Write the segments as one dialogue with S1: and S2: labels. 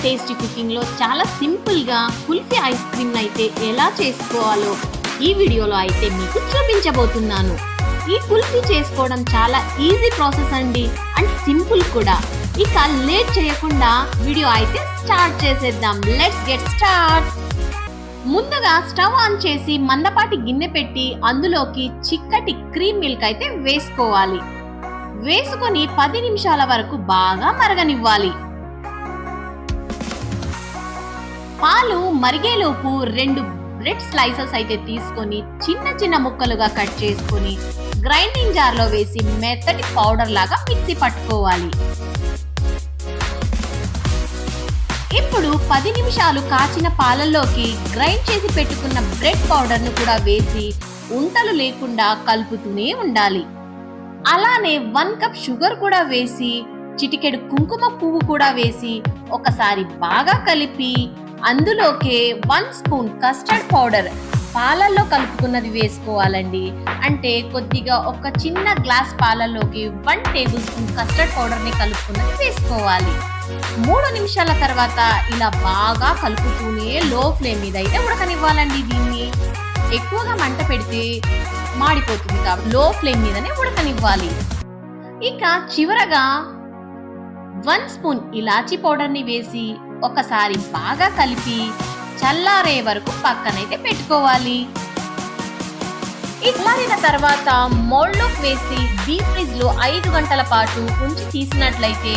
S1: Tasty కుకింగ్లో చాలా సింపుల్గా kulfi ice cream అయితే ఎలా చేసుకోవాలో ఈ వీడియోలో అయితే మీకు చూపించబోతున్నాను. ఈ కుల్ఫీ చేసుకోవడం చాలా ఈజీ ప్రాసెస్ అండి, అండ్ సింపుల్ కూడా. ఇక లేట్ చేయకుండా వీడియో అయితే స్టార్ట్ చేసేద్దాం. Let's get start. ముందుగా స్టవ్ ఆన్ చేసి మందపాటి గిన్నె పెట్టి అందులోకి చిక్కటి క్రీమ్ మిల్క్ అయితే వేసుకోవాలి. వేసుకొని 10 నిమిషాల వరకు బాగా మరగనివ్వాలి. పాలు మరిగేలోపు 2 బ్రెడ్ స్లైసెస్ అయితే తీసుకొని చిన్న చిన్న ముక్కలుగా కట్ చేసుకొని గ్రైండింగ్ జార్లో వేసి మెత్తటి పౌడర్ లాగా మిక్సీ పట్టుకోవాలి. ఇప్పుడు 10 నిమిషాలు కాచిన పాలల్లోకి గ్రైండ్ చేసి పెట్టుకున్న బ్రెడ్ పౌడర్ను కూడా వేసి ఉంటలు లేకుండా కలుపుతూనే ఉండాలి. అలానే 1 కప్ షుగర్ కూడా వేసి చిటికెడు కుంకుమ పువ్వు కూడా వేసి ఒకసారి బాగా కలిపి అందులోకే 1 స్పూన్ కస్టర్డ్ పౌడర్ పాలల్లో కలుపుకున్నది వేసుకోవాలండి. అంటే కొద్దిగా ఒక చిన్న గ్లాస్ పాలల్లోకి 1 టేబుల్ స్పూన్ కస్టర్డ్ పౌడర్ని కలుపుకున్నది వేసుకోవాలి. 3 నిమిషాల తర్వాత ఇలా బాగా కలుపుతూనే లో ఫ్లేమ్ మీద అయితే ఉడకనివ్వాలండి. దీన్ని ఎక్కువగా మంట పెడితే మాడిపోతుంది కాబట్టి లో ఫ్లేమ్ మీదనే ఉడకనివ్వాలి. ఇక చివరగా 1 స్పూన్ ఇలాచీ పౌడర్ని వేసి ఒకసారి బాగా కలిపి చల్లారే వరకు పక్కనైతే పెట్టుకోవాలి. చల్లారిన తర్వాత మోల్డ్లోకి వేసి డీప్ ఫ్రిడ్జ్ లో 5 గంటల పాటు ఉంచి తీసినట్లయితే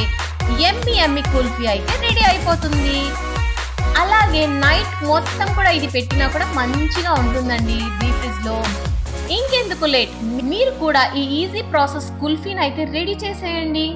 S1: యమ్మీ కుల్ఫీ అయితే రెడీ అయిపోతుంది. అలాగే నైట్ మొత్తం కూడా ఇది పెట్టినా కూడా మంచిగా ఉంటుందండి డీప్ ఫ్రిడ్జ్ లో. ఇంకెందుకు లేట్, మీరు కూడా ఈ ఈజీ ప్రాసెస్ కుల్ఫీని అయితే రెడీ చేసేయండి.